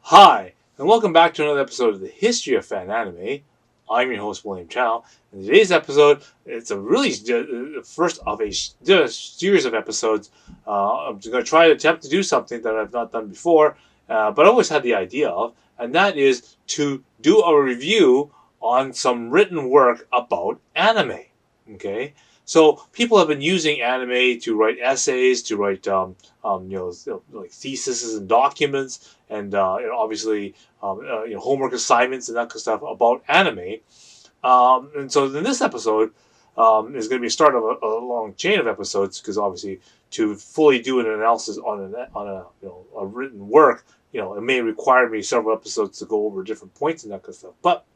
Hi, and welcome back to another episode of the History of Fan Anime. I'm your host, William Chow. In today's episode, it's a really first of a series of episodes. I'm going to try to attempt to do something that I've not done before, but I always had the idea of, and that is to do a review on some written work about anime. Okay, so people have been using anime to write essays, to write like theses and documents, and obviously homework assignments and that kind of stuff about anime. And so in this episode is going to be a start of a long chain of episodes, because obviously to fully do an analysis on a written work, it may require me several episodes to go over different points and that kind of stuff. But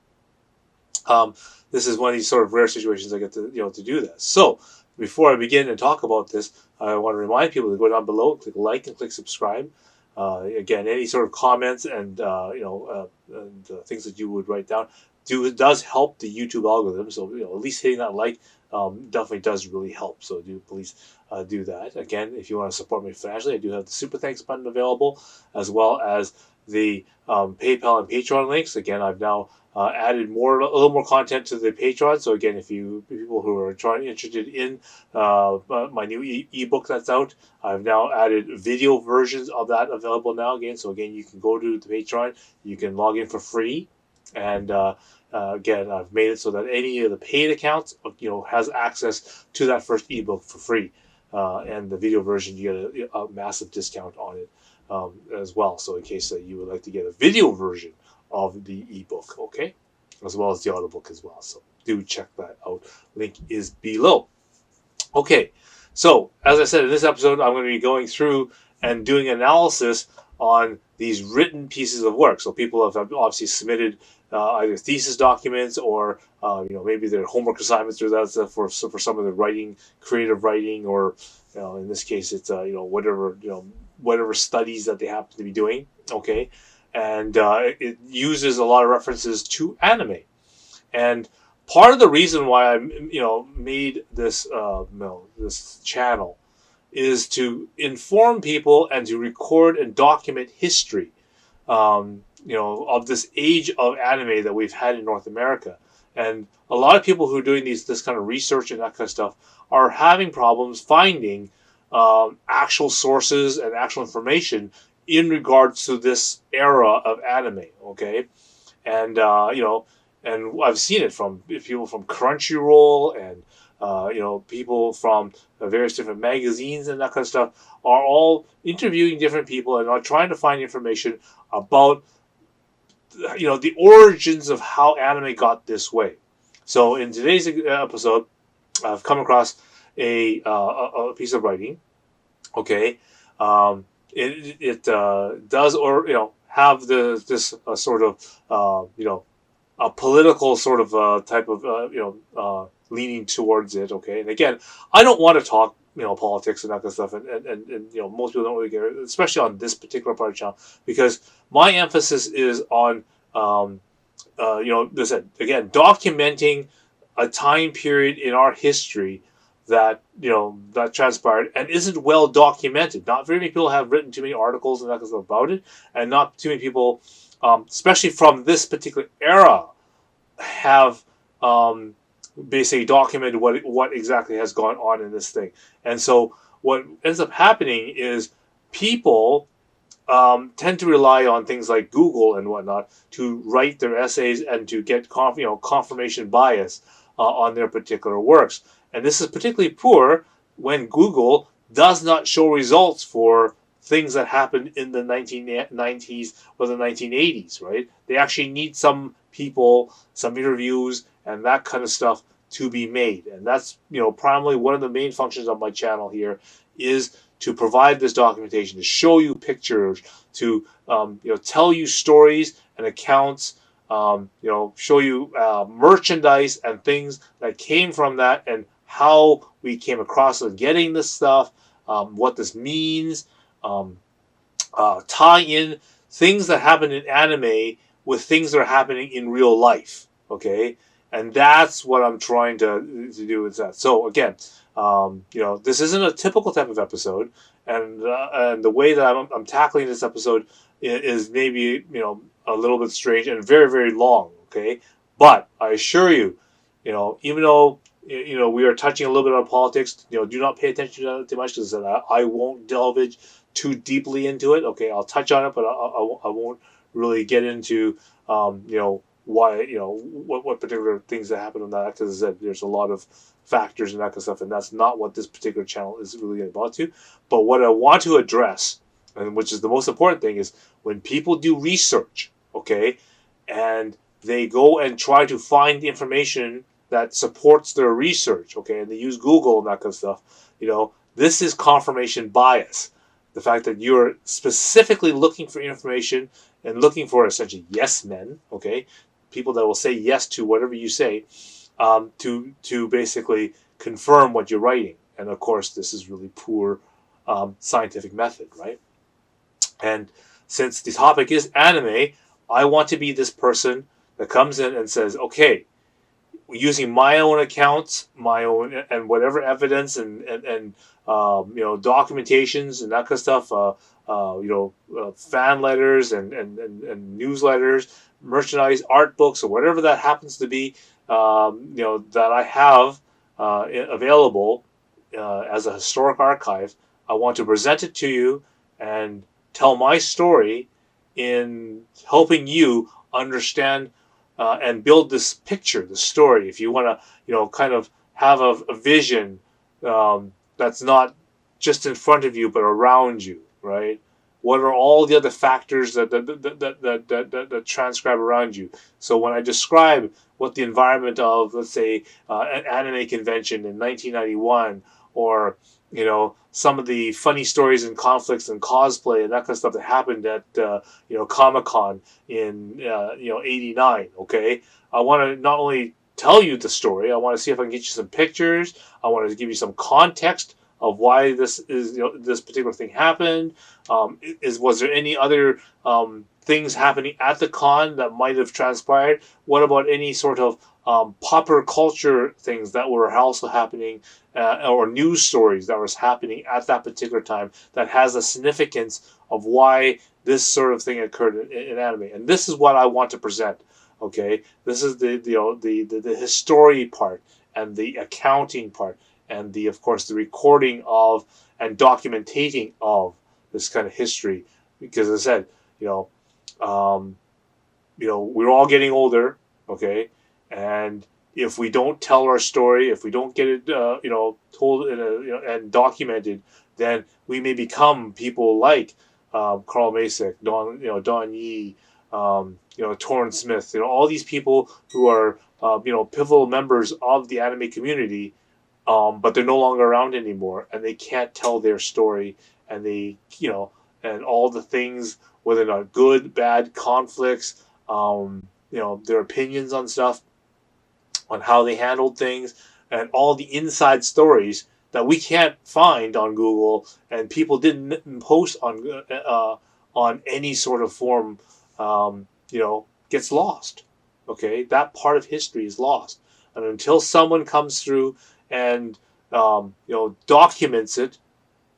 um, this is one of these sort of rare situations I get to do this. So before I begin and talk about this, I want to remind people to go down below, click like, and click subscribe. Again, any sort of comments and things that you would write down does help the YouTube algorithm. So at least hitting that like definitely does really help. So do please do that. Again, if you want to support me financially, I do have the super thanks button available, as well as the PayPal and Patreon links. Again, I've now added a little more content to the Patreon. So again, if people who are interested in my new ebook that's out, I've now added video versions of that available now. Again, so again, you can go to the Patreon, you can log in for free, and again, I've made it so that any of the paid accounts, has access to that first ebook for free, and the video version, you get a massive discount on it as well. So in case you would like to get a video version of the ebook, okay, as well as the audiobook as well. So do check that out. Link is below. Okay, so as I said, in this episode, I'm going to be going through and doing analysis on these written pieces of work. So people have obviously submitted either thesis documents or maybe their homework assignments, or that's for some of the writing, creative writing, or in this case it's whatever studies that they happen to be doing. Okay, and it uses a lot of references to anime, and part of the reason why I made this this channel is to inform people and to record and document history, of this age of anime that we've had in North America. And a lot of people who are doing this kind of research and that kind of stuff are having problems finding actual sources and actual information in regards to this era of anime. Okay, and and I've seen it from people from Crunchyroll and people from various different magazines and that kind of stuff are all interviewing different people and are trying to find information about the origins of how anime got this way. So in today's episode, I've come across a piece of writing. Okay, it does have this sort of a political sort of type of leaning towards it. Okay, and again, I don't want to talk politics and that kind of stuff, and most people don't really care, especially on this particular part of the channel, because my emphasis is on this again, documenting a time period in our history that that transpired and isn't well documented. Not very many people have written too many articles and that kind of stuff about it, and not too many people, especially from this particular era, have basically documented what exactly has gone on in this thing. And so what ends up happening is people tend to rely on things like Google and whatnot to write their essays and to get confirmation bias on their particular works. And this is particularly poor when Google does not show results for things that happened in the 1990s or the 1980s, right? They actually need some people, some interviews, and that kind of stuff to be made. And that's, primarily one of the main functions of my channel here, is to provide this documentation, to show you pictures, to tell you stories and accounts, show you merchandise and things that came from that, and how we came across it, getting this stuff, what this means, tie in things that happen in anime with things that are happening in real life. Okay, and that's what I'm trying to do with that. So again, this isn't a typical type of episode, and the way that I'm tackling this episode is maybe a little bit strange and very very long. Okay, but I assure you, even though we are touching a little bit on politics, do not pay attention to it too much because I won't delve too deeply into it. Okay, I'll touch on it, but I won't really get into why what particular things that happen on that, because there's a lot of factors and that kind of stuff, and that's not what this particular channel is really about to. But what I want to address, and which is the most important thing, is when people do research, okay, and they go and try to find information that supports their research, okay, and they use Google and that kind of stuff, this is confirmation bias. The fact that you're specifically looking for information and looking for essentially yes men, okay, people that will say yes to whatever you say, to basically confirm what you're writing. And of course, this is really poor scientific method, right? And since the topic is anime, I want to be this person that comes in and says, okay, using my own accounts, my own and whatever evidence and documentations and that kind of stuff, fan letters and newsletters, merchandise, art books, or whatever that happens to be, that I have available as a historic archive. I want to present it to you and tell my story in helping you understand and build this picture, the story. If you want to, kind of have a vision that's not just in front of you but around you, right? What are all the other factors that transcribe around you? So when I describe what the environment of, let's say, an anime convention in 1991, or some of the funny stories and conflicts and cosplay and that kind of stuff that happened at Comic-Con in '89. Okay, I want to not only tell you the story, I want to see if I can get you some pictures. I want to give you some context of why this is this particular thing happened. Was there any other things happening at the con that might have transpired? What about any sort of popular culture things that were also happening, or news stories that was happening at that particular time that has a significance of why this sort of thing occurred in anime? And this is what I want to present. Okay, this is the history part and the accounting part and of course the recording of and documentating of this kind of history, because as I said, um, we're all getting older, okay, and if we don't tell our story, if we don't get it, told in and documented, then we may become people like Carl Masick, Don Yee, Torrance Smith, all these people who are pivotal members of the anime community, but they're no longer around anymore, and they can't tell their story, and and all the things, whether or not good, bad, conflicts, their opinions on stuff, on how they handled things, and all the inside stories that we can't find on Google, and people didn't post on any sort of form, gets lost. Okay, that part of history is lost, and until someone comes through and documents it,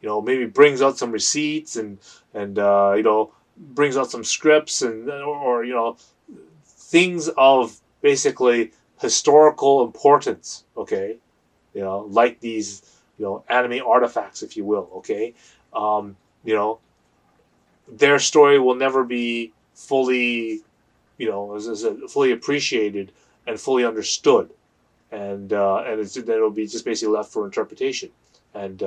maybe brings out some receipts and brings out some scripts or things of basically historical importance, okay, like these anime artifacts, if you will, okay, um, you know their story will never be fully, as I said, fully appreciated and fully understood, and then it'll be just basically left for interpretation. And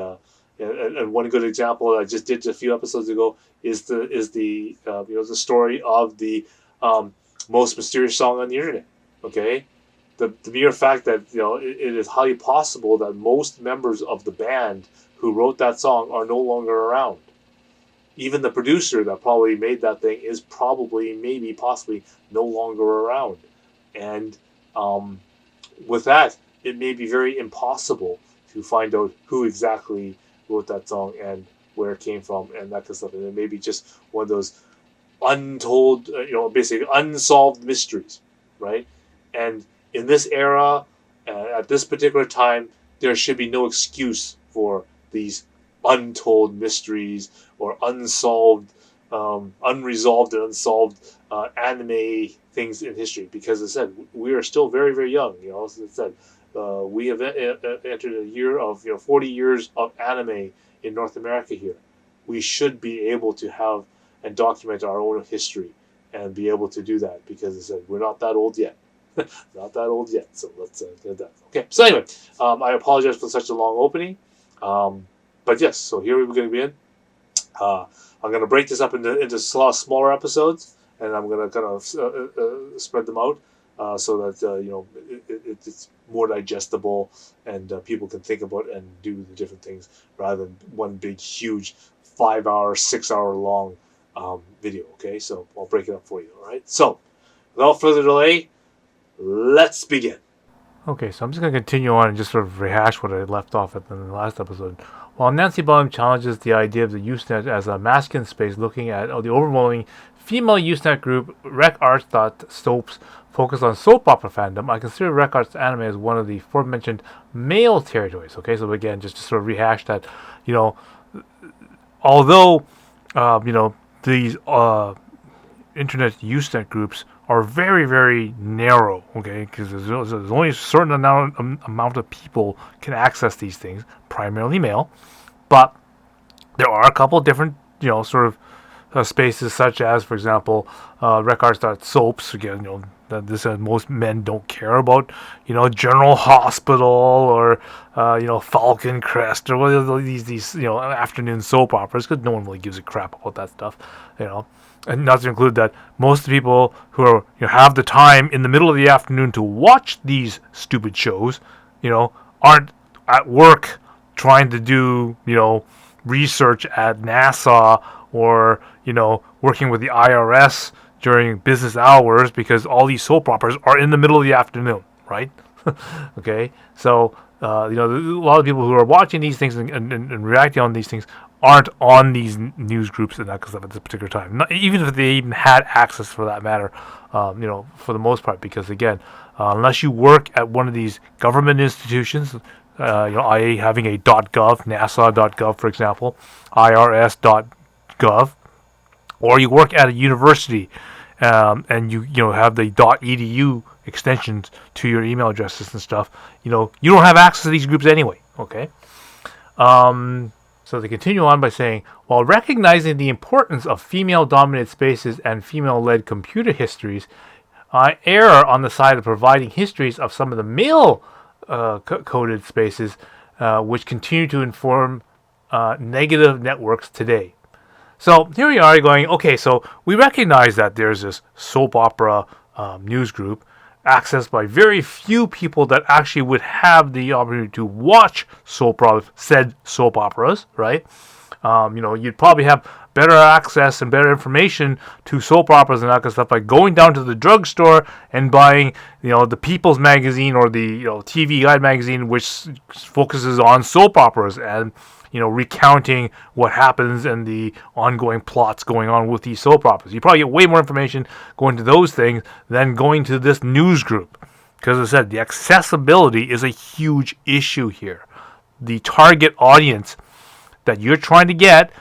one good example I just did a few episodes ago is the story of the most mysterious song on the internet. Okay, the mere fact that it is highly possible that most members of the band who wrote that song are no longer around. Even the producer that probably made that thing is probably, maybe, possibly no longer around. And with that, it may be very impossible to find out who exactly wrote that song and where it came from and that kind of stuff. And it may be just one of those untold, basically unsolved mysteries, right? And in this era, at this particular time, there should be no excuse for these untold mysteries or unsolved unresolved and unsolved anime things in history. Because as I said, we are still very, very young. As I said, we have entered a year of 40 years of anime in North America here. We should be able to have and document our own history and be able to do that, because as I said, we're not that old yet. Not that old yet, so let's get that. Okay, so anyway, I apologize for such a long opening. But yes, so here we're going to be in. I'm going to break this up into smaller episodes, and I'm going to kind of spread them out so that it's more digestible, and people can think about and do the different things rather than one big, huge 5-hour, 6-hour long video. Okay, so I'll break it up for you. All right. So without further delay, let's begin. Okay, so I'm just going to continue on and just sort of rehash what I left off at in the last episode. While Nancy Bellum challenges the idea of the Usenet as a masculine space, looking at the overwhelming female Usenet group, rec.arts.anime focus on soap opera fandom, I consider rec.arts.anime as one of the aforementioned male territories. Okay, so again, just to sort of rehash that, although, these internet Usenet groups are very, very narrow, okay, because there's only a certain amount of people can access these things, primarily male, but there are a couple of different, sort of spaces, such as, for example, records.soaps. Again, that this most men don't care about, General Hospital or Falcon Crest or what are these afternoon soap operas, because no one really gives a crap about that stuff, And not to include that most of the people who are have the time in the middle of the afternoon to watch these stupid shows, aren't at work trying to do research at NASA or working with the IRS during business hours, because all these soap operas are in the middle of the afternoon, right? Okay, so a lot of people who are watching these things and reacting on these things aren't on these news groups and that kind of stuff at this particular time. Even if they even had access, for that matter, for the most part, because again, unless you work at one of these government institutions, i.e. having a .gov, NASA.gov, for example, IRS.gov, or you work at a university and you have the .edu extensions to your email addresses and stuff, you don't have access to these groups anyway. Okay. So they continue on by saying, while recognizing the importance of female-dominated spaces and female-led computer histories, I err on the side of providing histories of some of the male-coded spaces which continue to inform negative networks today. So here we are going, okay, so we recognize that there's this soap opera news group accessed by very few people that actually would have the opportunity to watch said soap operas, right? You'd probably have better access and better information to soap operas and that kind of stuff by going down to the drugstore and buying, the People's Magazine or the TV Guide magazine, which focuses on soap operas and recounting what happens and the ongoing plots going on with these soap operas. You probably get way more information going to those things than going to this news group. Because as I said, the accessibility is a huge issue here. The target audience that you're trying to get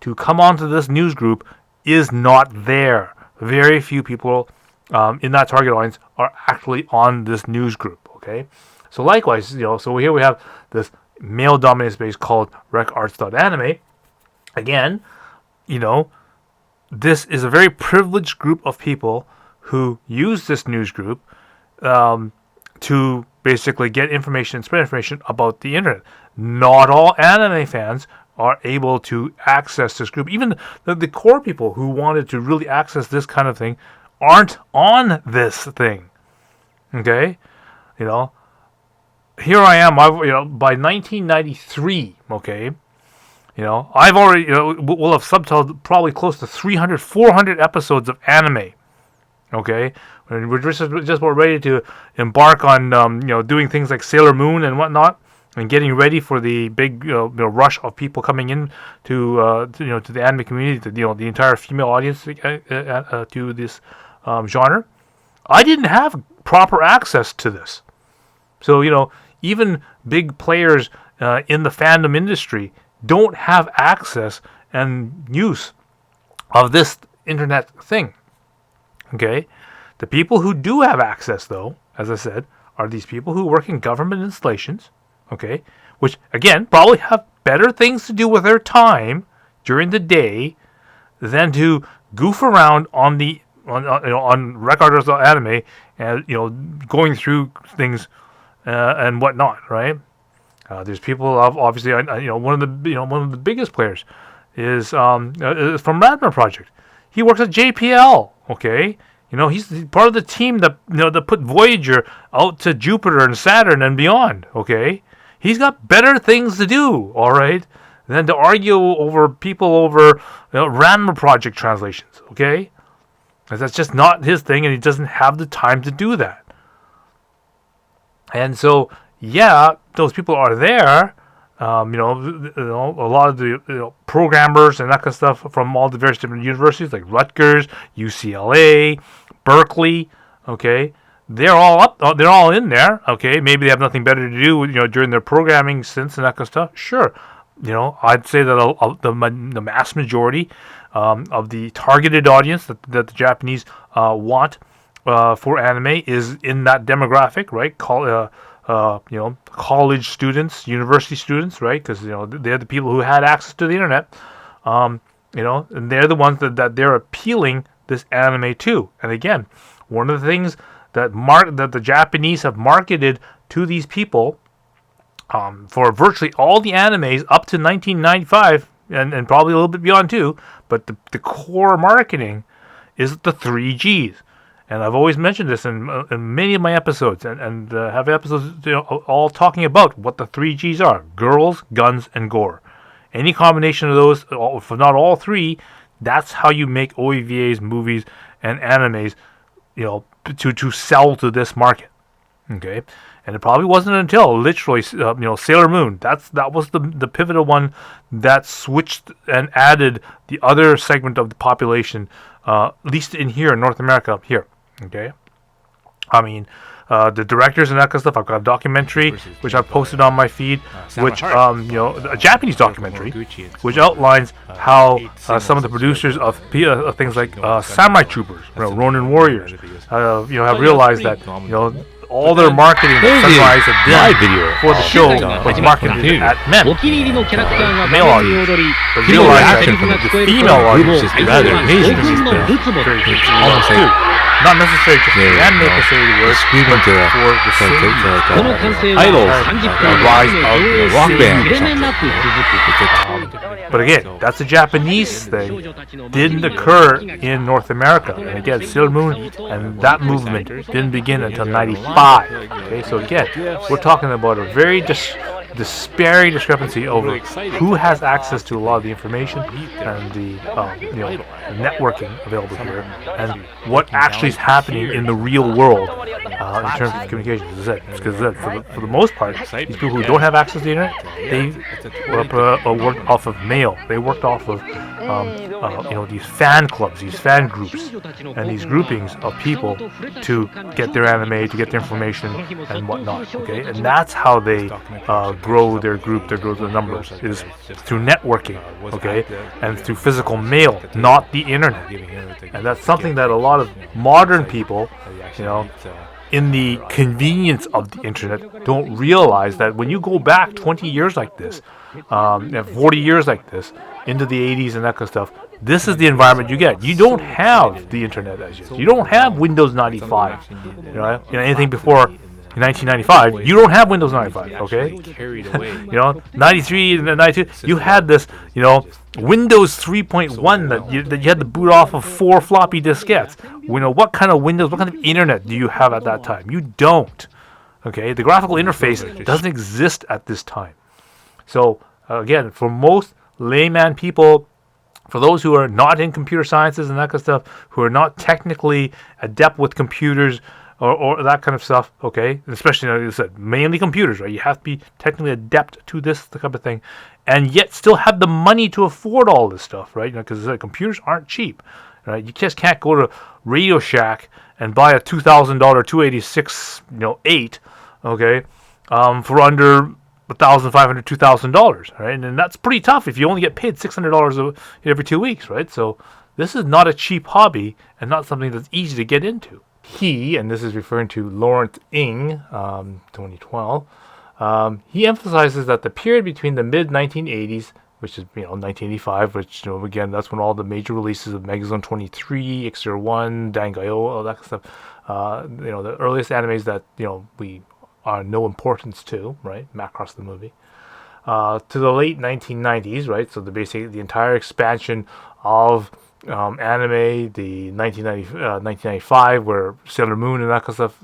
to come onto this news group is not there. Very few people in that target audience are actually on this news group. Okay, so likewise, so here we have this male-dominated space called rec.arts.anime. Again, this is a very privileged group of people who use this news group to basically get information and spread information about the internet. Not all anime fans are able to access this group. Even the core people who wanted to really access this kind of thing aren't on this thing. Okay? Here I am, by 1993, okay, I've already, we'll have subtitled probably close to 300, 400 episodes of anime, okay, and we're just about ready to embark on, doing things like Sailor Moon and whatnot, and getting ready for the big, rush of people coming in to the anime community, the entire female audience to this genre. I didn't have proper access to this. So, even big players in the fandom industry don't have access and use of this internet thing. Okay, the people who do have access, though, as I said, are these people who work in government installations. Okay, which again probably have better things to do with their time during the day than to goof around on on rec.arts.anime and going through things and whatnot, right? There's people obviously one of the biggest players is from Radman Project. He works at JPL. Okay, he's part of the team that put Voyager out to Jupiter and Saturn and beyond. Okay, he's got better things to do. All right, than to argue over people over Radman Project translations. Okay, because that's just not his thing, and he doesn't have the time to do that. And so, yeah, those people are there. A lot of the programmers and that kind of stuff from all the various different universities like Rutgers, UCLA, Berkeley. Okay, they're all in there. Okay, maybe they have nothing better to do, during their programming stints and that kind of stuff. Sure, I'd say that the mass majority of the targeted audience that the Japanese want for anime is in that demographic, right? College students, university students, right? Because they're the people who had access to the internet, and they're the ones that they're appealing this anime to. And again, one of the things that the Japanese have marketed to these people for virtually all the animes up to 1995 and probably a little bit beyond too, but the core marketing is the 3Gs. And I've always mentioned this in many of my episodes, and have episodes all talking about what the 3Gs are: girls, guns, and gore. Any combination of those, if not all three, that's how you make OEVAs, movies, and animes, to sell to this market. Okay, and it probably wasn't until literally, Sailor Moon. That was the pivotal one that switched and added the other segment of the population, at least in here in North America, here. Okay, I mean, the directors and that kind of stuff. I've got a documentary which I've posted on my feed, which a Japanese documentary, which outlines how some of the producers of things like Samurai Troopers, Ronin Warriors, have realized that all their marketing that Sunrise had done for the show was marketed at men, male audience. But realized that the female audience is rather amazing. Almost too. Not necessarily just the anime facility work, but for the same idols, the rise of the rock band. But again, that's a Japanese thing. Didn't occur in North America. And again, Sailor Moon and that movement didn't begin until 95. Okay, so again, we're talking about a very despairing discrepancy over who has access to a lot of the information and the networking available here, and what actually is happening in the real world in terms of communication. Because for the most part, these people who don't have access to the internet, they worked off of mail. They worked off of these fan clubs, these fan groups, and these groupings of people to get their anime, to get their information, and whatnot. Okay, and that's how they grow their group, they grow their numbers, is through networking, okay, and through physical mail, not the internet. And that's something that a lot of modern people, in the convenience of the internet, don't realize that when you go back 20 years like this, 40 years like this, into the 80s and that kind of stuff, this is the environment you get. You don't have the internet as yet. You don't have Windows 95. Anything before 1995, you don't have Windows 95, okay? 93 and 92, you had this, Windows 3.1 that you had to boot off of 4 floppy diskettes. What kind of Windows, what kind of internet do you have at that time? You don't, okay? The graphical interface doesn't exist at this time. So, again, for most layman people, for those who are not in computer sciences and that kind of stuff, who are not technically adept with computers, or that kind of stuff, okay? Especially, like I said, mainly computers, right? You have to be technically adept to this type of thing, and yet still have the money to afford all this stuff, right? Because computers aren't cheap, right? You just can't go to Radio Shack and buy a $2,000 286, 8, okay, for under $1,500, $2,000, right? And that's pretty tough if you only get paid $600 every 2 weeks, right? So this is not a cheap hobby and not something that's easy to get into. He, and this is referring to Lawrence Ng, 2012, he emphasizes that the period between the mid-1980s, which is 1985, which again that's when all the major releases of Megazone 23, X01, Dangayo, all that kind of stuff, the earliest animes that we are no importance to, right? Macross the movie, to the late 1990s, right? So the entire expansion of anime, the 1995, where Sailor Moon and that kind of stuff,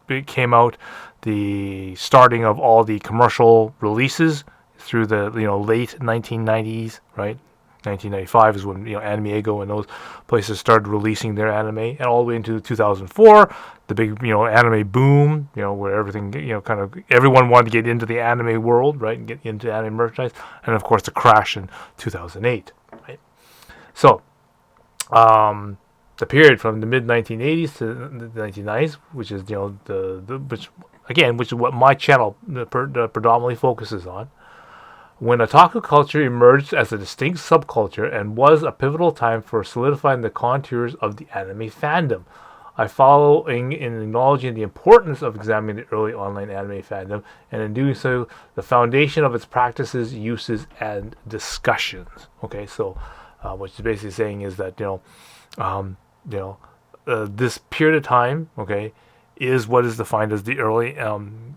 it came out, the starting of all the commercial releases through the late 1990s, right? 1995 is when Anime-Ego and those places started releasing their anime, and all the way into 2004, the big anime boom, where everything kind of everyone wanted to get into the anime world, right, and get into anime merchandise, and of course the crash in 2008, right? So, the period from the mid 1980s to the 1990s, which is which is what my channel predominantly focuses on, when otaku culture emerged as a distinct subculture and was a pivotal time for solidifying the contours of the anime fandom. I following in acknowledging the importance of examining the early online anime fandom, and in doing so, the foundation of its practices, uses, and discussions. Okay, so what she's basically saying is that this period of time, okay, is what is defined as the early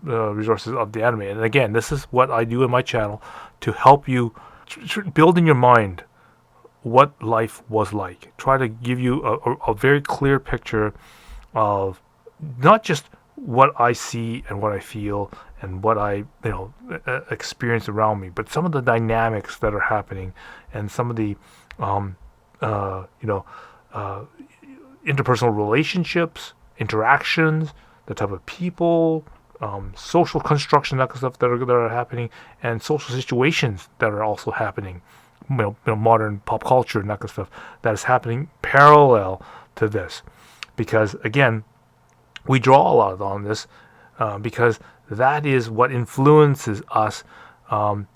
resources of the anime. And again, this is what I do in my channel to help you build in your mind what life was like. Try to give you a very clear picture of not just what I see and what I feel and what I experience around me, but some of the dynamics that are happening and some of the interpersonal relationships, interactions, the type of people, social construction, that kind of stuff that are happening, and social situations that are also happening. Modern pop culture and that kind of stuff that is happening parallel to this, because again, we draw a lot on this because that is what influences us.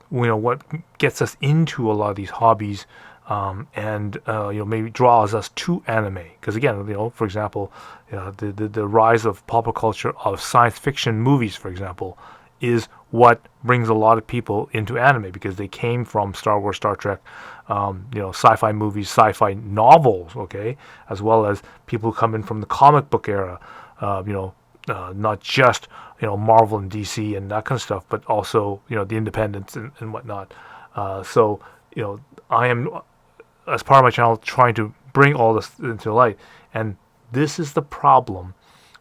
What gets us into a lot of these hobbies. And maybe draws us to anime, because again, for example, the rise of pop culture of science fiction movies, for example, is what brings a lot of people into anime, because they came from Star Wars, Star Trek, sci-fi movies, sci-fi novels, okay, as well as people who come in from the comic book era, not just Marvel and DC and that kind of stuff, but also the independents and whatnot. So I am, as part of my channel, trying to bring all this into light. And this is the problem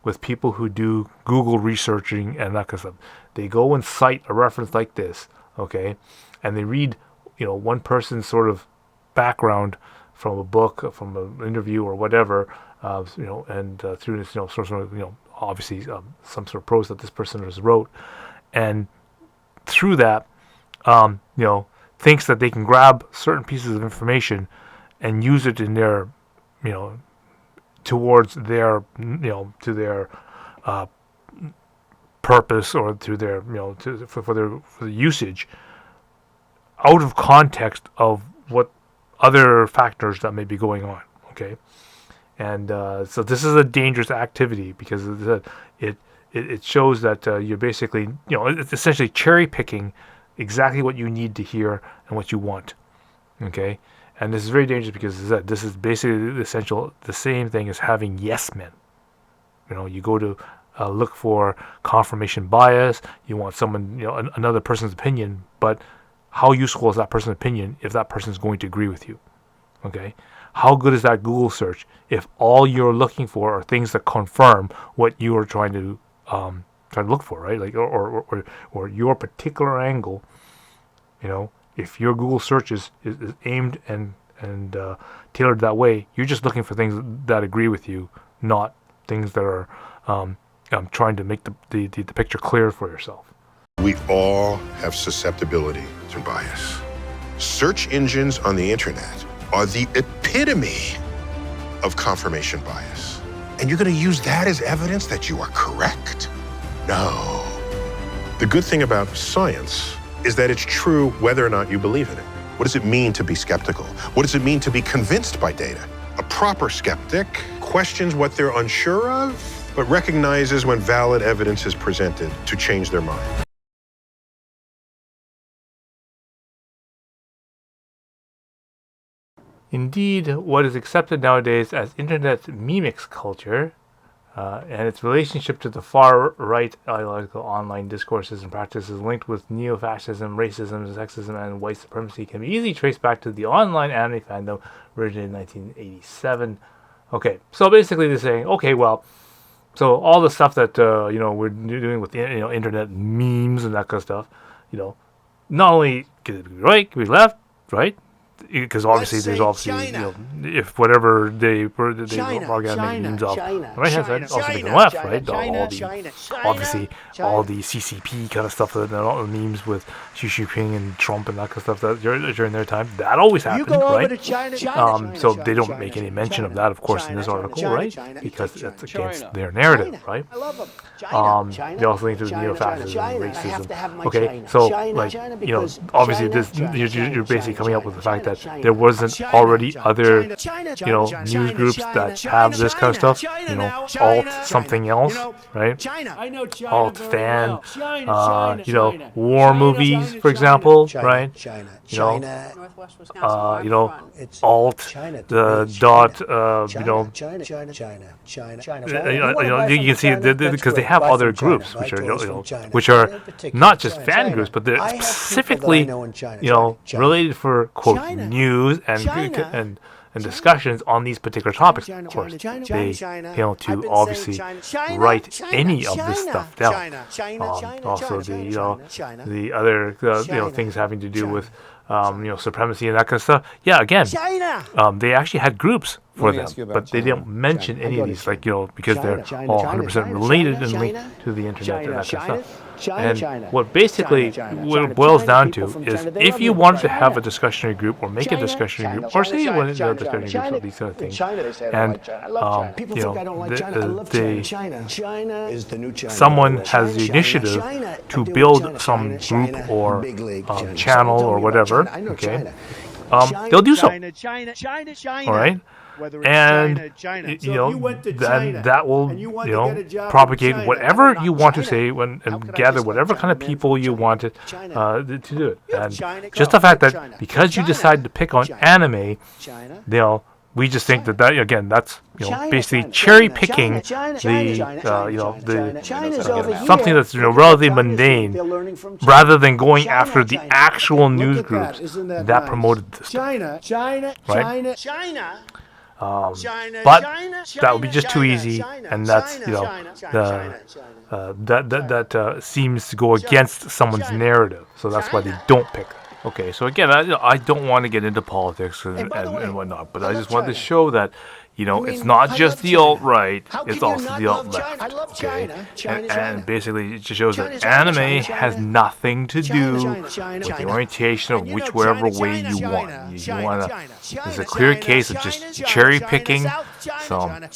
with people who do Google researching and that kind of stuff. They go and cite a reference like this, okay, and they read, one person's sort of background from a book, from an interview or whatever, and through this, sort of, obviously some sort of prose that this person has wrote, and through that, thinks that they can grab certain pieces of information and use it in their, towards their, to their purpose, or to their, for their usage, out of context of what other factors that may be going on. Okay, and so this is a dangerous activity, because it shows that you're basically, it's essentially cherry picking exactly what you need to hear and what you want. Okay, and this is very dangerous, because this is basically the same thing as having yes men. You go to look for confirmation bias. You want someone, another person's opinion, but how useful is that person's opinion if that person is going to agree with you? Okay, how good is that Google search if all you're looking for are things that confirm what you are trying to look for, right? Like, or your particular angle. If your Google search is aimed and tailored that way, you're just looking for things that agree with you, not things that are trying to make the picture clear for yourself. We all have susceptibility to bias. Search engines on the internet are the epitome of confirmation bias. And you're going to use that as evidence that you are correct? No. The good thing about science is that it's true whether or not you believe in it. What does it mean to be skeptical? What does it mean to be convinced by data? A proper skeptic questions what they're unsure of, but recognizes when valid evidence is presented to change their mind. Indeed, what is accepted nowadays as internet memics culture and its relationship to the far-right ideological online discourses and practices linked with neo-fascism, racism, sexism, and white supremacy can be easily traced back to the online anime fandom originated in 1987. Okay, so basically they're saying, okay, well, so all the stuff that we're doing with internet memes and that kind of stuff, not only can it be right, can be left, right? Because obviously there's obviously if whatever they propaganda memes of on the right hand side, also they can left, right? All the obviously all the CCP kind of stuff, that all the memes with Xi Jinping and Trump and that kind of stuff that during their time, that always happened, right? So they don't make any mention of that, of course, in this article, right? Because that's against their narrative, right? They also link to neo-fascism and racism. Okay, so like obviously this you're basically coming up with the fact that there wasn't already other news groups that have this kind of stuff, alt something else, right? Alt fan, war movies, for example, right? Alt the dot, you can see because they have other groups which are not just fan groups, but they're specifically related for quote news and discussions on these particular topics. Of course, they to obviously write any of this stuff down. Also, the other things having to do with supremacy and that kind of stuff. Yeah, again, they actually had groups for them, but they didn't mention any of these, because they're all 100% related and linked to the internet and that kind of stuff. And what basically what it boils down to is if you wanted to have a discussionary group or make a discussionary group or say you wanted to have discussionary groups of these kind of things, and someone has the initiative to build some group or channel or whatever, okay, they'll do so. All right. And then that will propagate whatever you want to say and gather whatever kind of people you want to do it. And just the fact that because you decide to pick on anime, we just think that again, that's basically cherry picking the something that's relatively mundane, rather than going after the actual news groups that promoted this stuff. Right? But that would be just too easy, and that's that seems to go against someone's narrative. So that's why they don't pick it. Okay, so again, I don't want to get into politics and whatnot, but I just wanted to show that it's not just the alt-right, it's also the alt-left, okay? And basically it just shows that anime has nothing to do with the orientation of whichever way you want. You want to, there's a clear case of just cherry-picking some,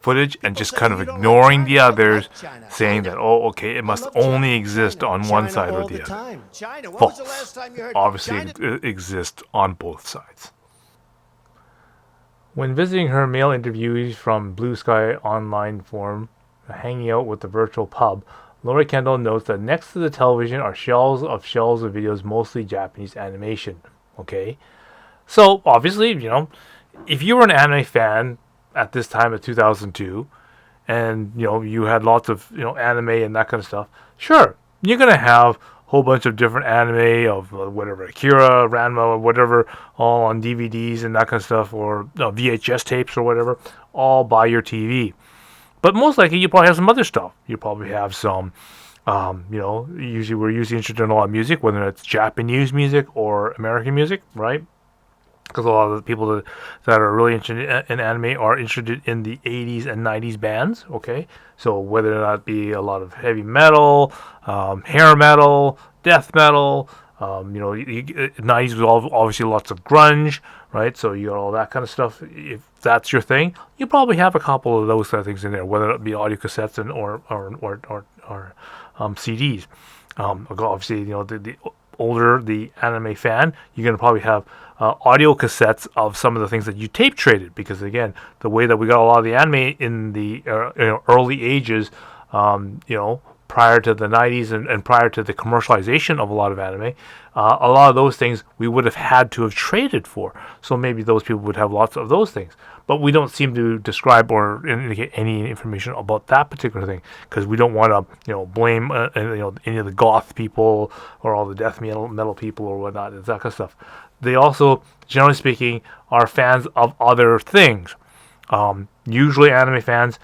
footage and just kind of ignoring the others, saying that, it must only exist on one side or the other. False. Obviously it exists on both sides. When visiting her male interviewees from Blue Sky Online forum, hanging out with the virtual pub, Lori Kendall notes that next to the television are shelves of videos, mostly Japanese animation. Okay? So, obviously, if you were an anime fan at this time of 2002, and, you had lots of, anime and that kind of stuff, sure, you're going to have whole bunch of different anime of whatever, Akira, Ranma, whatever, all on DVDs and that kind of stuff, or VHS tapes or whatever, all by your TV. But most likely you probably have some other stuff. You probably have some, usually we're usually interested in a lot of music, whether it's Japanese music or American music, right? Because a lot of the people that are really interested in anime are interested in the 80s and 90s bands, okay? So whether or not it be a lot of heavy metal, hair metal, death metal, 90s was obviously lots of grunge, right? So you got all that kind of stuff. If that's your thing, you probably have a couple of those kind of things in there, whether it be audio cassettes or CDs. Obviously, the older the anime fan, you're going to probably have audio cassettes of some of the things that you tape traded, because again, the way that we got a lot of the anime in the early ages, prior to the 90s and prior to the commercialization of a lot of anime, a lot of those things we would have had to have traded for. So maybe those people would have lots of those things. But we don't seem to describe or indicate any information about that particular thing, because we don't want to, blame any of the goth people or all the death metal people or whatnot, that kind of stuff. They also, generally speaking, are fans of other things. Usually anime fans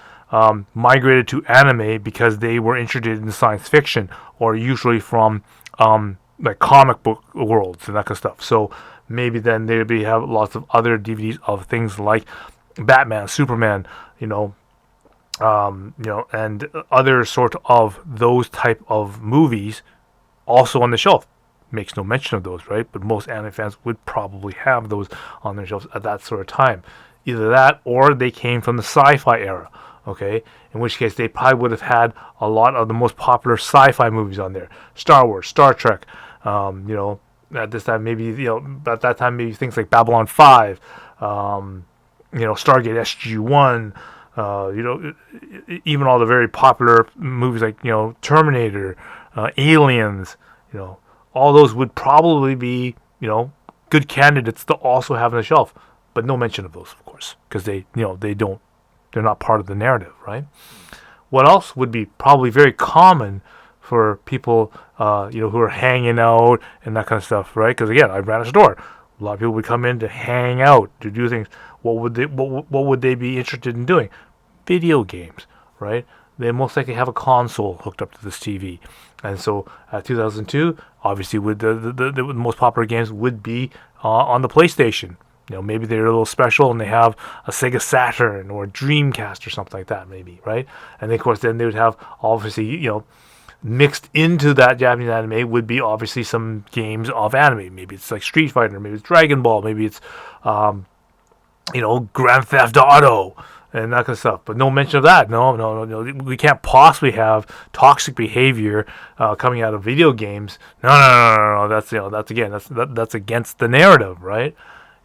migrated to anime because they were interested in science fiction, or usually from like comic book worlds and that kind of stuff. So maybe then they'd have lots of other DVDs of things like Batman, Superman, and other sort of those type of movies also on the shelf. Makes no mention of those, right? But most anime fans would probably have those on their shelves at that sort of time. Either that, or they came from the sci-fi era, okay? In which case, they probably would have had a lot of the most popular sci-fi movies on there. Star Wars, Star Trek, at this time, maybe, at that time, maybe things like Babylon 5, Stargate SG-1, even all the very popular movies like, Terminator, Aliens, all those would probably be, good candidates to also have on the shelf. But no mention of those, of course, because they're not part of the narrative, right? What else would be probably very common for people, who are hanging out and that kind of stuff, right? Because again, I ran a store. A lot of people would come in to hang out, to do things. What would they be interested in doing? Video games, right? They most likely have a console hooked up to this TV. And so, 2002, obviously, with the most popular games would be on the PlayStation. Maybe they're a little special and they have a Sega Saturn or a Dreamcast or something like that, maybe, right? And then, of course, then they would have, obviously, mixed into that Japanese anime would be obviously some games of anime. Maybe it's like Street Fighter, maybe it's Dragon Ball, maybe it's, Grand Theft Auto, and that kind of stuff. But no mention of that. No. We can't possibly have toxic behavior coming out of video games. No. That's against the narrative, right?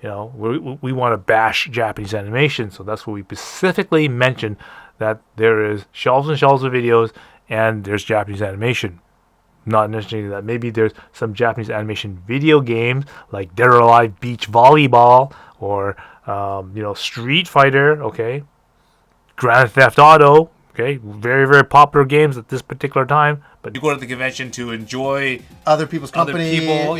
We want to bash Japanese animation, so that's what we specifically mentioned, that there is shelves and shelves of videos and there's Japanese animation. Not necessarily that maybe there's some Japanese animation video games like Dead or Alive Beach Volleyball or Street Fighter, okay, Grand Theft Auto, okay, very, very popular games at this particular time. But you go to the convention to enjoy other people's company, other people,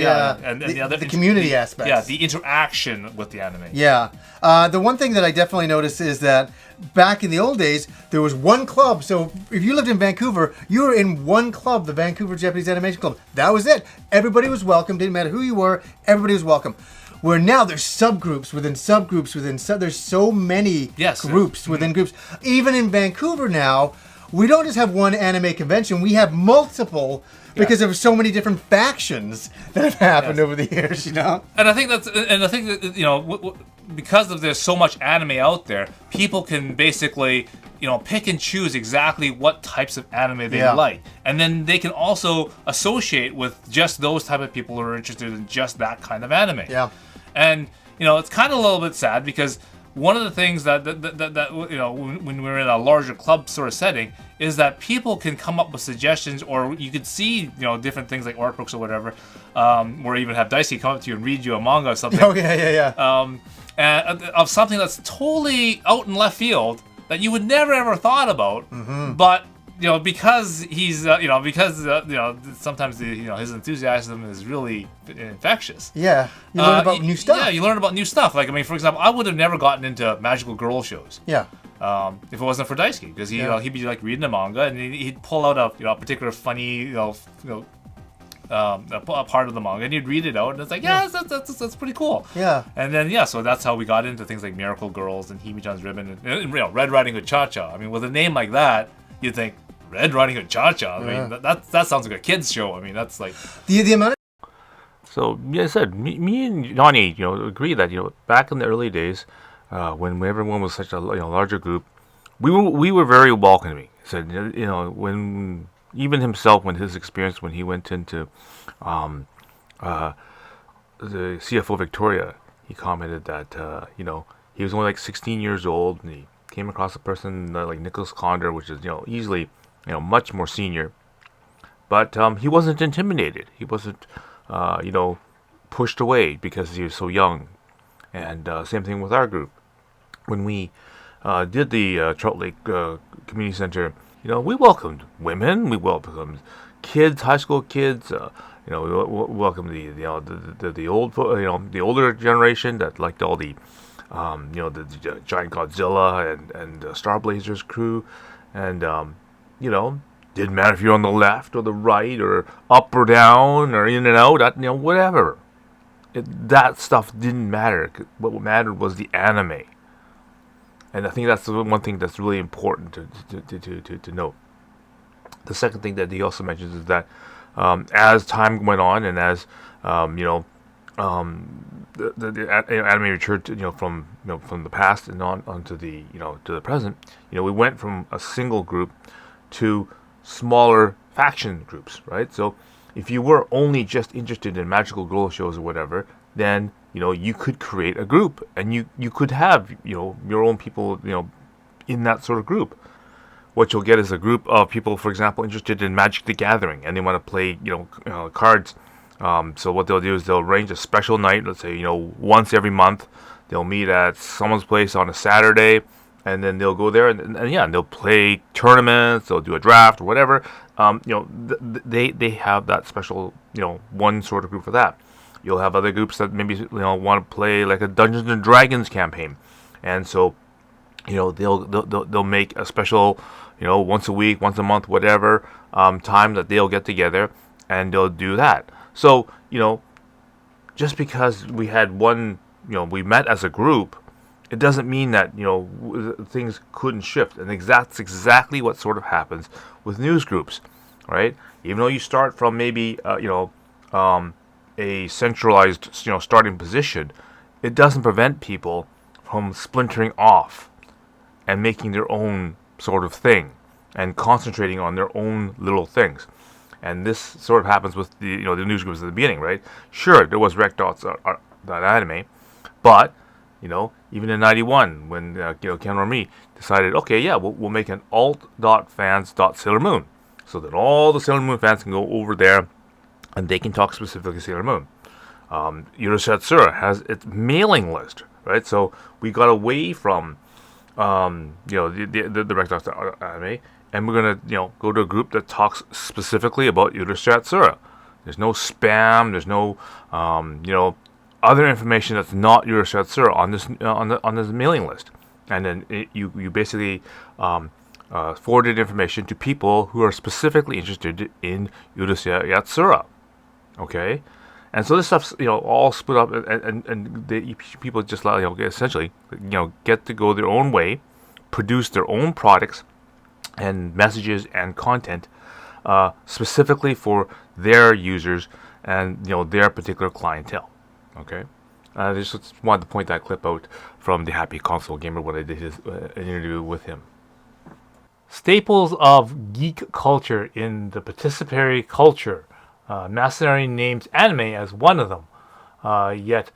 and the community aspects. Yeah, the interaction with the anime. Yeah. The one thing that I definitely noticed is that back in the old days, there was one club. So if you lived in Vancouver, you were in one club, the Vancouver Japanese Animation Club. That was it. Everybody was welcome. Didn't matter who you were. Everybody was welcome. Where now there's subgroups within subgroups within there's so many groups within groups. Even in Vancouver now, we don't just have one anime convention. We have multiple because there are so many different factions that have happened over the years. And I think that because of there's so much anime out there, people can basically pick and choose exactly what types of anime they like, and then they can also associate with just those type of people who are interested in just that kind of anime. Yeah. And it's kind of a little bit sad because one of the things that when we're in a larger club sort of setting is that people can come up with suggestions, or you could see different things like art books or whatever, or even have Daisuke come up to you and read you a manga or something. Oh yeah. And of something that's totally out in left field that you would never ever thought about, but because he's sometimes his enthusiasm is really infectious. Yeah, you learn about new stuff. Yeah, you learn about new stuff. Like, I mean, for example, I would have never gotten into magical girl shows. Yeah. If it wasn't for Daisuke, because he'd be like reading a manga and he'd pull out a particular funny a part of the manga and you'd read it out and it's like that's pretty cool. Yeah. And then so that's how we got into things like Miracle Girls and Hime-chan's Ribbon and Red Riding Hood Cha-Cha. I mean, with a name like that, you'd think Red Riding Hood Cha-Cha. I mean, that sounds like a kid's show. I mean, that's like the amount of. So, yeah, I said, me and Johnny, agree that, back in the early days, when everyone was such a larger group, we were very welcoming. Said, when even himself, when his experience when he went into the CFO Victoria, he commented that he was only like 16 years old, and he came across a person like Nicholas Condor, which is easily much more senior, but he wasn't intimidated. He wasn't pushed away because he was so young. And same thing with our group. When we did the Trout Lake Community Center, we welcomed women, we welcomed kids, high school kids. We welcomed the old the older generation that liked all the the Giant Godzilla and Star Blazers crew, and didn't matter if you're on the left or the right or up or down or in and out, whatever. That stuff didn't matter. What mattered was the anime. And I think that's the one thing that's really important to note. The second thing that he also mentions is that as time went on and as the anime returned from the past and on to the to the present, we went from a single group to smaller faction groups, right? So if you were only just interested in magical girl shows or whatever, then you could create a group, and you could have your own people in that sort of group. What you'll get is a group of people, for example, interested in Magic the Gathering, and they want to play cards. So what they'll do is they'll arrange a special night. Let's say once every month, they'll meet at someone's place on a Saturday, and then they'll go there and they'll play tournaments. They'll do a draft or whatever. They have that special one sort of group for that. You'll have other groups that maybe want to play like a Dungeons and Dragons campaign, and so they'll make a special once a week, once a month, whatever time that they'll get together and they'll do that. So just because we had one we met as a group, it doesn't mean that things couldn't shift, and that's exactly what sort of happens with news groups, right? Even though you start from maybe a centralized starting position, it doesn't prevent people from splintering off and making their own sort of thing and concentrating on their own little things. And this sort of happens with the the news groups at the beginning, right? Sure, there was rec.arts.anime, but even in '91 when Ken or me decided, okay, yeah, we'll make an alt.fans.Sailor Moon, so that all the Sailor Moon fans can go over there and they can talk specifically Sailor Moon. Usenet has its mailing list, right? So we got away from the rec.arts.anime, and we're gonna go to a group that talks specifically about Usenet. There's no spam. There's no other information that's not Usenet on this mailing list, and then you basically forwarded information to people who are specifically interested in Usenet. Okay, and so this stuff's all split up, and people just essentially get to go their own way, produce their own products and messages and content specifically for their users and their particular clientele. Okay, I just wanted to point that clip out from the Happy Console Gamer when I did his interview with him. Staples of geek culture in the participatory culture. Masanari names anime as one of them, yet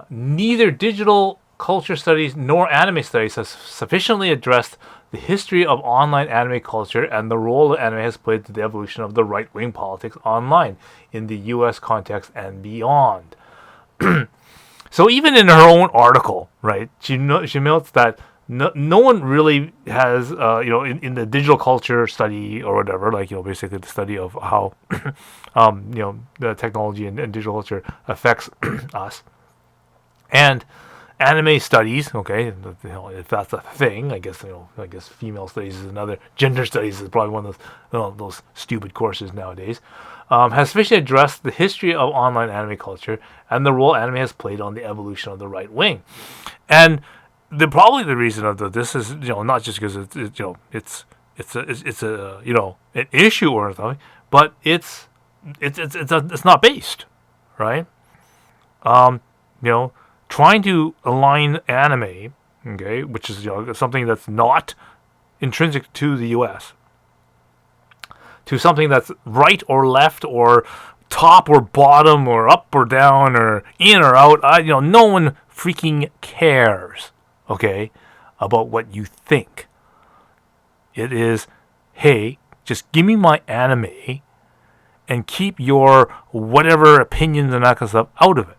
neither digital culture studies nor anime studies has sufficiently addressed the history of online anime culture and the role that anime has played to the evolution of the right-wing politics online in the U.S. context and beyond. So even in her own article, right, she notes that no one really has, in the digital culture study or whatever, basically the study of how, the technology and digital culture affects us. And anime studies, okay, if that's a thing, I guess female studies is another. Gender studies is probably one of those stupid courses nowadays. Has sufficiently addressed the history of online anime culture and the role anime has played on the evolution of the right wing. And probably the reason of this is not just because it's an issue or something, but it's not based, right? Trying to align anime, okay, which is something that's not intrinsic to the U.S., to something that's right or left or top or bottom or up or down or in or out. No one freaking cares, okay, about what you think. It is, hey, just give me my anime and keep your whatever opinions and that kind of stuff out of it.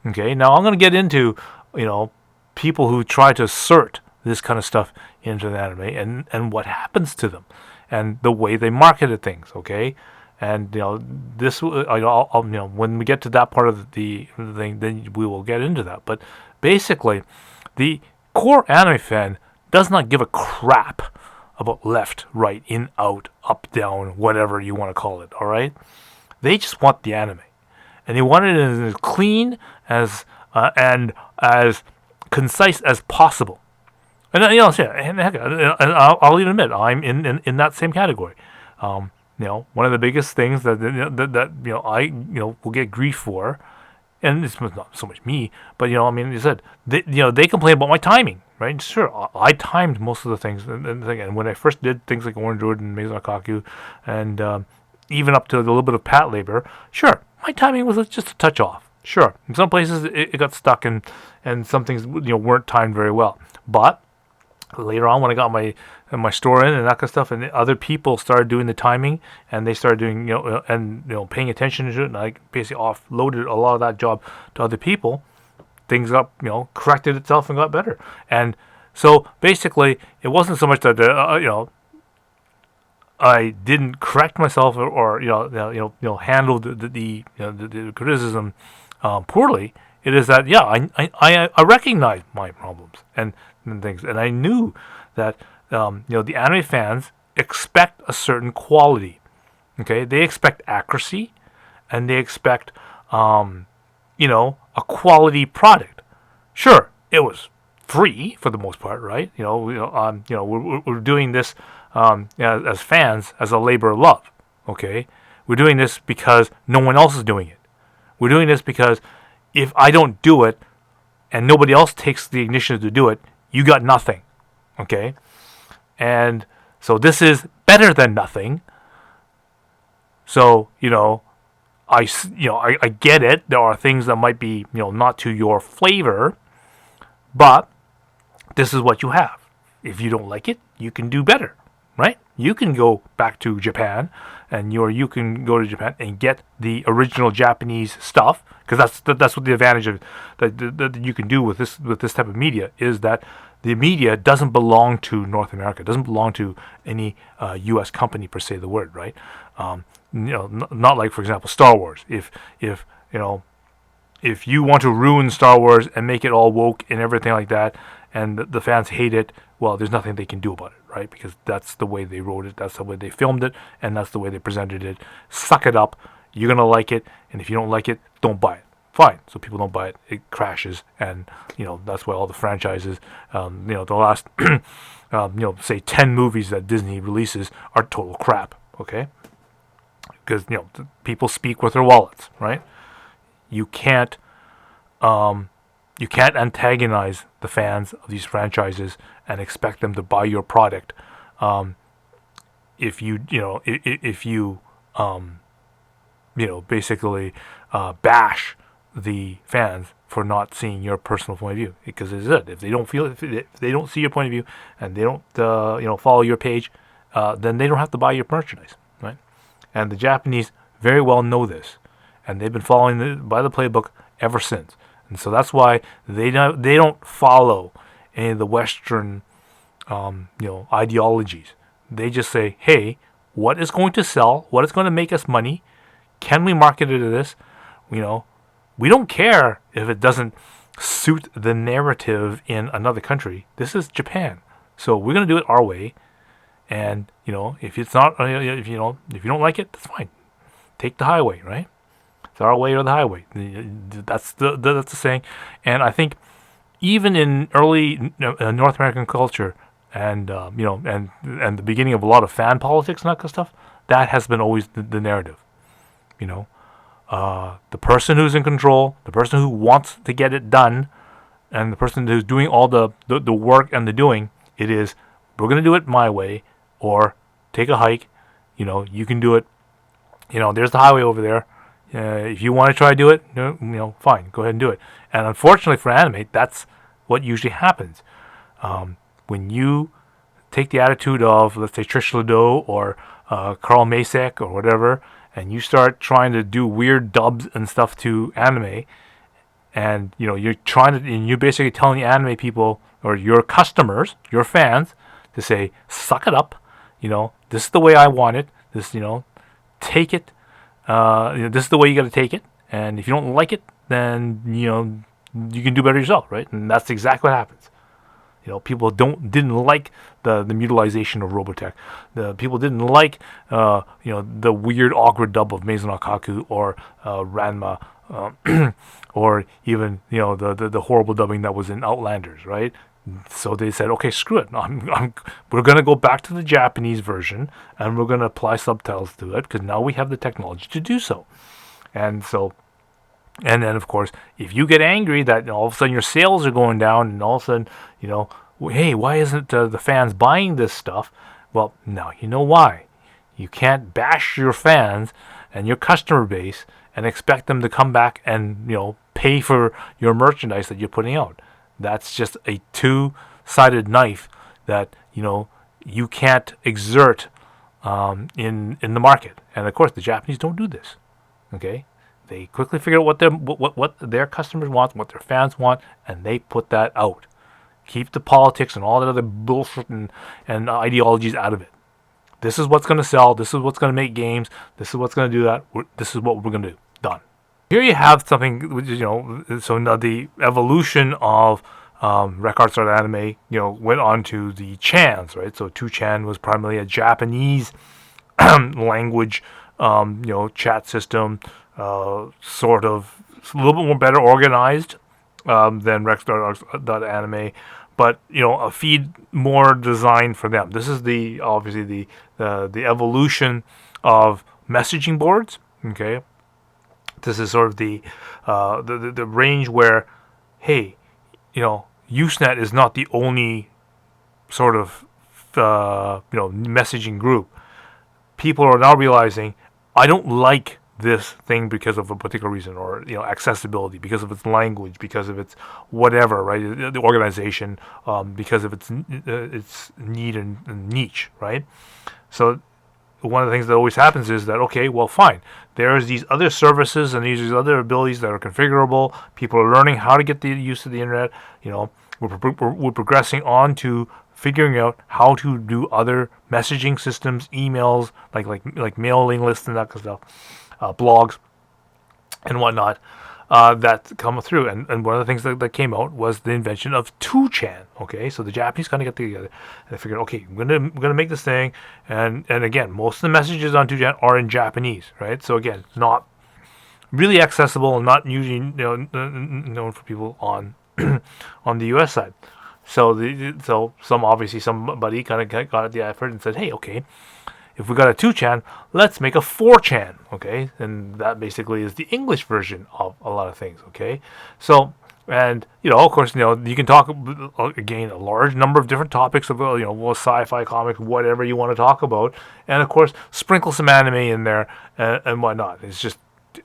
Okay, now I'm going to get into, people who try to assert this kind of stuff into the anime and what happens to them and the way they marketed things, okay? And, this, I'll when we get to that part of the thing, then we will get into that. But basically, the core anime fan does not give a crap about left, right, in, out, up, down, whatever you want to call it, all right? They just want the anime. And they want it as clean as and as concise as possible. And heck, and I'll even admit I'm in that same category. One of the biggest things that I will get grief for, and it's not so much me, but you said they complain about my timing, right? Sure, I timed most of the things, and when I first did things like Orange Road and Maison Kaku, and even up to a little bit of Pat Labor, sure, my timing was just a touch off. Sure, in some places it got stuck, and some things weren't timed very well. But later on, when I got my store in and that kind of stuff, and other people started doing the timing, and they started doing paying attention to it, and I basically offloaded a lot of that job to other people. Things got corrected itself and got better. And so basically, it wasn't so much that I didn't correct myself or handle the criticism poorly. It is that I recognize my problems and things, and I knew that the anime fans expect a certain quality. Okay, they expect accuracy, and they expect a quality product. Sure, it was free for the most part, right? We're doing this as fans, as a labor of love. Okay, we're doing this because no one else is doing it. We're doing this because if I don't do it, and nobody else takes the initiative to do it, you got nothing. Okay, and so this is better than nothing. So I get it. There are things that might be not to your flavor, but this is what you have. If you don't like it, you can do better, right? You can go back to Japan, and you can go to Japan and get the original Japanese stuff, because that's what the advantage of that you can do with this type of media is that the media doesn't belong to North America. It doesn't belong to any U.S. company per se. The word, right? Not like, for example, Star Wars. If you want to ruin Star Wars and make it all woke and everything like that, and the fans hate it, well, there's nothing they can do about it, right? Because that's the way they wrote it, that's the way they filmed it, and that's the way they presented it. Suck it up. You're gonna like it, and if you don't like it, don't buy it. Fine. So people don't buy it. It crashes, and that's why all the franchises, the last, say 10 movies that Disney releases are total crap. Okay. Because people speak with their wallets, right? You can't antagonize the fans of these franchises and expect them to buy your product if you basically bash the fans for not seeing your personal point of view. Because if they don't see your point of view and they don't follow your page, then they don't have to buy your merchandise, right? And the Japanese very well know this, and they've been following by the playbook ever since. And so that's why they don't follow any of the Western ideologies. They just say, hey, what is going to sell? What is going to make us money? Can we market it to this? We don't care if it doesn't suit the narrative in another country. This is Japan, so we're going to do it our way. And if it's not, if you don't like it, that's fine. Take the highway, right? It's our way or the highway. That's the saying. And I think even in early North American culture, and and the beginning of a lot of fan politics and that kind of stuff, that has been always the narrative. The person who's in control, the person who wants to get it done, and the person who's doing all the work and the doing, it is, we're going to do it my way, or take a hike. You can do it. There's the highway over there. If you want to try to do it, fine, go ahead and do it. And unfortunately for anime, that's what usually happens. When you take the attitude of, let's say, Trish Ledoux or Carl Masek or whatever, and you start trying to do weird dubs and stuff to anime, and you're basically telling the anime people or your customers, your fans, to say, suck it up. This is the way I want it. Take it. This is the way you got to take it. And if you don't like it, then you can do better yourself, right? And that's exactly what happens. People didn't like the mutilization of Robotech. The people didn't like the weird awkward dub of Maison Kaku or Ranma, or even the horrible dubbing that was in Outlanders, right? So they said, okay, screw it. We're gonna go back to the Japanese version and we're gonna apply subtitles to it because now we have the technology to do so. And then, of course, if you get angry that all of a sudden your sales are going down and all of a sudden, hey, why isn't the fans buying this stuff? Well, now you know why. You can't bash your fans and your customer base and expect them to come back and, pay for your merchandise that you're putting out. That's just a two-sided knife that, you can't exert in the market. And, of course, the Japanese don't do this, okay? They quickly figure out what their customers want, what their fans want, and they put that out. Keep the politics and all that other bullshit and ideologies out of it. This is what's going to sell. This is what's going to make games. This is what's going to do that. This is what we're going to do. Done. Here you have something, which is, so now the evolution of rec.arts.anime, went on to the chans, right? So 2chan was primarily a Japanese language, chat system. Sort of a little bit more better organized than rec.arts.anime, but a feed more designed for them. This is obviously the evolution of messaging boards. Okay, this is sort of the range where, hey, Usenet is not the only sort of messaging group. People are now realizing, I don't like this thing because of a particular reason, or accessibility, because of its language, because of its whatever, right? The organization, because of its need and niche, right? So one of the things that always happens is that, okay, well, fine, there's these other services and these other abilities that are configurable. People are learning how to get the use of the internet. We're progressing on to figuring out how to do other messaging systems, emails, like mailing lists and that kind of stuff. Blogs and whatnot that come through, and one of the things that came out was the invention of 2chan. Okay, so the Japanese kind of got together and they figured, okay, we're gonna make this thing, and again, most of the messages on 2chan are in Japanese, right? So again, not really accessible and not usually known for people on on the U.S. side. So somebody kind of got the effort and said, hey, okay, if we got a 2chan, let's make a 4chan, okay? And that basically is the English version of a lot of things, okay? So, and, of course, you can talk, again, a large number of different topics about, sci-fi, comics, whatever you want to talk about. And, of course, sprinkle some anime in there and whatnot. It's just,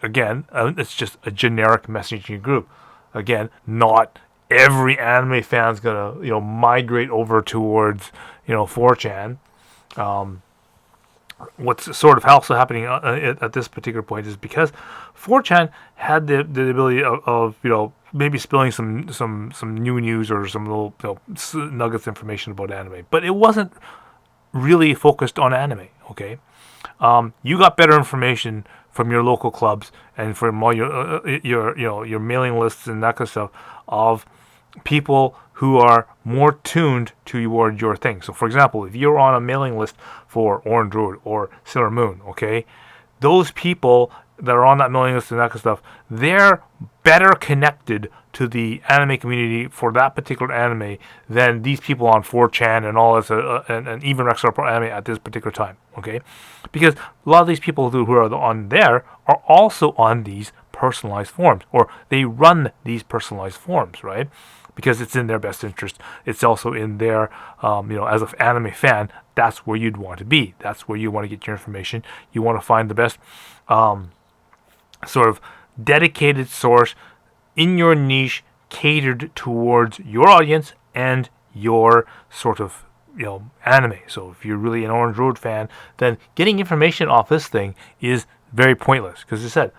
again, it's just a generic messaging group. Again, not every anime fan's going to, migrate over towards, 4chan. What's sort of also happening at this particular point is because 4chan had the ability of maybe spilling some new news or some little nuggets of information about anime, but it wasn't really focused on anime. Okay, you got better information from your local clubs and from all your mailing lists and that kind of stuff of people who are more tuned toward your thing. So, for example, if you're on a mailing list for Orange Road or Sailor Moon, okay, those people that are on that mailing list and that kind of stuff, they're better connected to the anime community for that particular anime than these people on 4chan and all this, and even rec.arts.anime at this particular time, okay? Because a lot of these people who are on there are also on these personalized forums, or they run these personalized forums, right? Because it's in their best interest. It's also in their, as an anime fan, that's where you'd want to be. That's where you want to get your information. You want to find the best sort of dedicated source in your niche, catered towards your audience and your sort of anime. So if you're really an Orange Road fan, then getting information off this thing is very pointless, because as I said,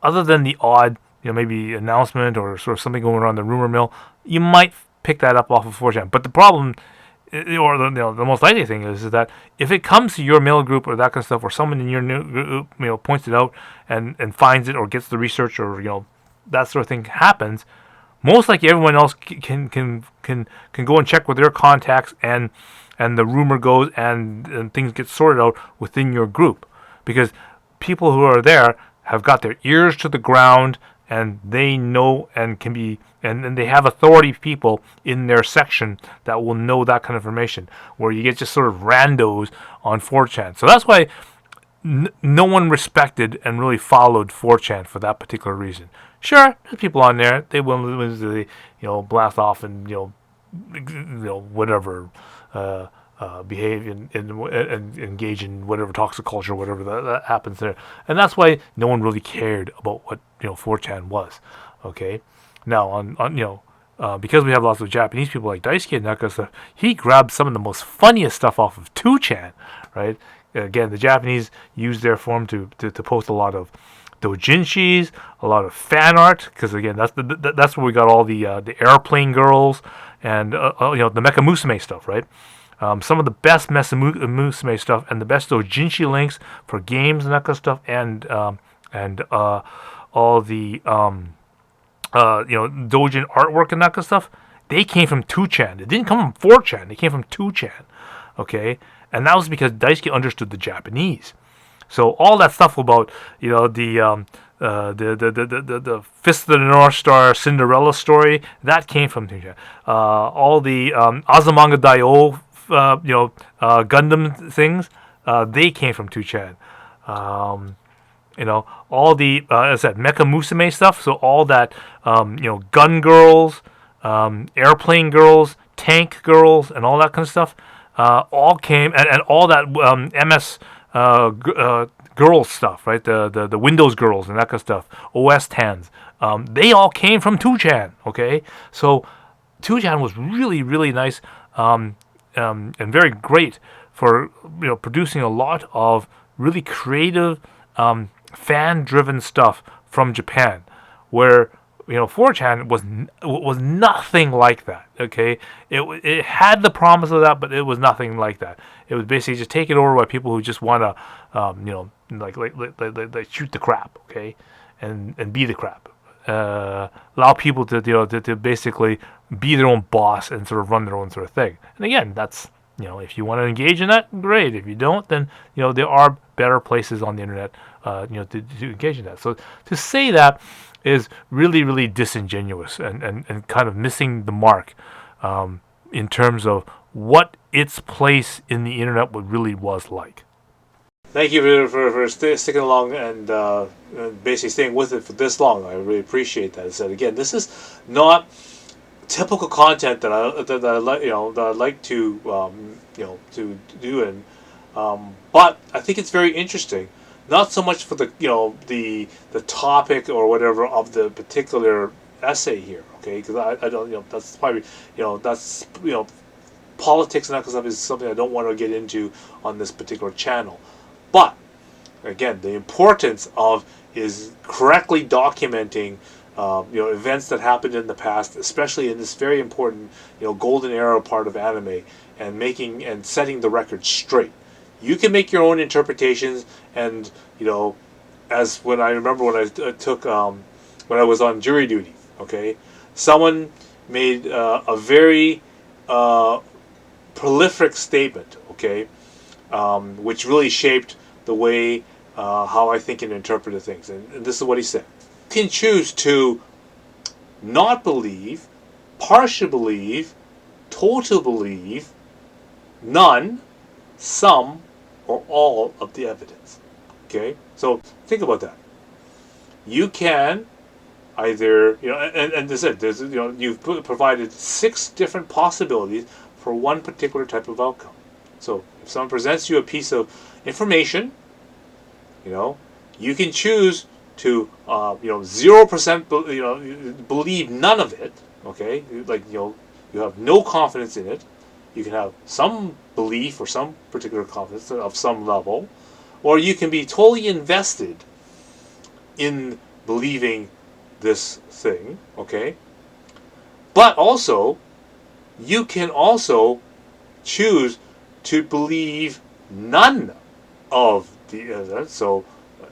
other than the odd maybe announcement or sort of something going on in the rumor mill, you might pick that up off of 4chan. But the problem, or the most likely thing is that if it comes to your mail group or that kind of stuff, or someone in your group points it out and finds it or gets the research, or that sort of thing happens, most likely everyone else can go and check with their contacts, and the rumor goes, and things get sorted out within your group, because people who are there have got their ears to the ground, and they know and can be, and they have authority people in their section that will know that kind of information, where you get just sort of randos on 4chan. So that's why no one respected and really followed 4chan for that particular reason. Sure, there's people on there, they will blast off and whatever, behave and engage in whatever toxic culture, whatever that happens there, and that's why no one really cared about what 4chan was. Okay, now on because we have lots of Japanese people like Daisuke and that kind of stuff, he grabbed some of the most funniest stuff off of 2chan, right? Again, the Japanese use their forum to post a lot of doujinshis, a lot of fan art, because again, that's where we got all the airplane girls and the Mecha Musume stuff, right? Some of the best Musume stuff and the best doujinshi links for games and that kind of stuff, and all the doujin artwork and that kind of stuff, they came from 2chan. It didn't come from 4chan. They came from 2chan. Okay, and that was because Daisuke understood the Japanese. So all that stuff about the Fist of the North Star Cinderella story, that came from 2chan. All the Azumanga Daioh Gundam things, they came from 2chan. All the as I said, Mecha Musume stuff. So all that gun girls, airplane girls, tank girls, and all that kind of stuff, all came, and all that MS girls stuff, right? The Windows girls and that kind of stuff, OS tans, they all came from 2chan. Okay, so 2chan was really, really nice, and very great for producing a lot of really creative, fan-driven stuff from Japan, where 4chan was nothing like that. Okay, it had the promise of that, but it was nothing like that. It was basically just taken over by people who just want to, like shoot the crap, okay, and be the crap. Allow people to basically be their own boss and sort of run their own sort of thing. And again, that's if you want to engage in that, great. If you don't, then there are better places on the internet to engage in that. So to say that is really, really disingenuous and kind of missing the mark in terms of what its place in the internet really was like. Thank you for sticking along and basically staying with it for this long. I really appreciate that. I said again, this is not typical content that I like to do, and but I think it's very interesting. Not so much for the the topic or whatever of the particular essay here, okay? Because I don't that's probably that's politics and that kind of stuff is something I don't want to get into on this particular channel. But again, the importance of is correctly documenting events that happened in the past, especially in this very important golden era part of anime, and making and setting the record straight. You can make your own interpretations, and as when I remember when I took when I was on jury duty, okay, someone made a very prolific statement, okay, which really shaped the way how I think and interpret things. And this is what he said: you can choose to not believe, partially believe, total believe, none, some, or all of the evidence. Okay, so think about that. You can either and this is it. There's you've provided 6 different possibilities for one particular type of outcome. So if someone presents you a piece of information, you can choose to 0% believe none of it. Okay, like you have no confidence in it. You can have some belief or some particular confidence of some level, or you can be totally invested in believing this thing. Okay, but also you can also choose to believe none of the evidence. So,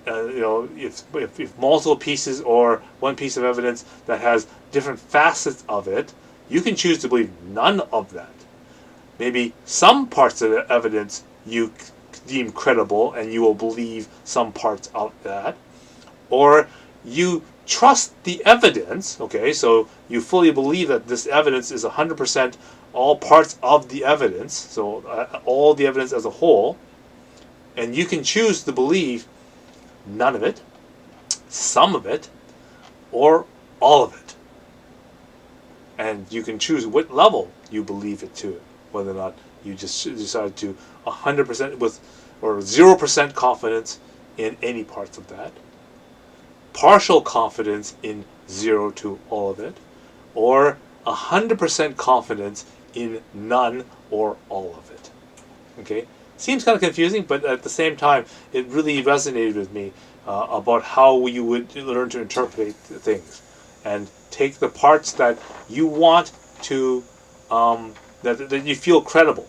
if multiple pieces or one piece of evidence that has different facets of it, you can choose to believe none of that. Maybe some parts of the evidence you deem credible and you will believe some parts of that. Or you trust the evidence, okay, so you fully believe that this evidence is 100% all parts of the evidence, so all the evidence as a whole, and you can choose to believe none of it, some of it, or all of it. And you can choose what level you believe it to, whether or not you just decide to 100% with or 0% confidence in any parts of that, partial confidence in 0 to all of it, or 100% confidence in none or all of it. Okay? Seems kind of confusing, but at the same time, it really resonated with me about how you would learn to interpret things and take the parts that you want to, that you feel credible,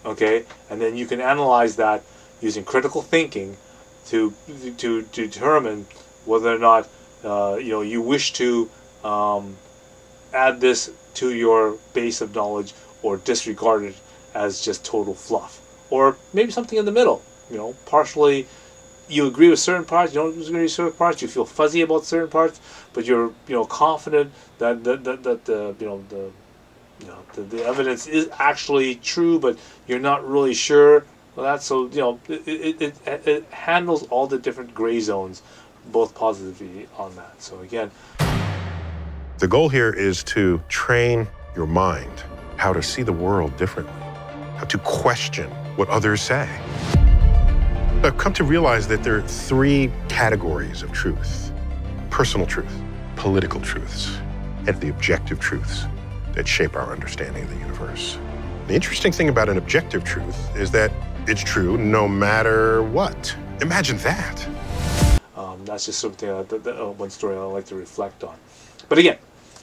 okay, and then you can analyze that using critical thinking to determine whether or not you wish to add this to your base of knowledge or disregard it as just total fluff, or maybe something in the middle. Partially you agree with certain parts, you don't agree with certain parts, you feel fuzzy about certain parts, but you're confident that the evidence is actually true, but you're not really sure. Well, that's so it handles all the different gray zones, both positively on that. So again, The goal here is to train your mind how to see the world differently, how to question what others say. I've come to realize that there are 3 categories of truth: personal truth, political truths, and the objective truths that shape our understanding of the universe. The interesting thing about an objective truth is that it's true no matter what. Imagine that. that's just something one story I like to reflect on. But again,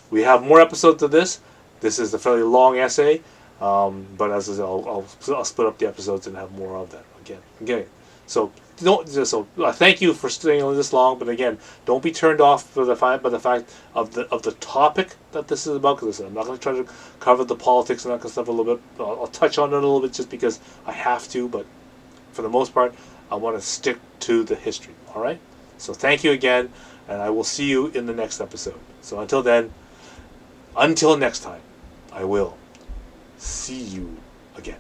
we have more episodes of this. This is a fairly long essay, but as I said, I'll split up the episodes and have more of that again. So thank you for staying on this long. But again, don't be turned off by the fact of the topic that this is about. Because I'm not going to try to cover the politics and that kind of stuff a little bit. I'll touch on it a little bit just because I have to. But for the most part, I want to stick to the history. All right. So thank you again, and I will see you in the next episode. So until next time, I will see you again.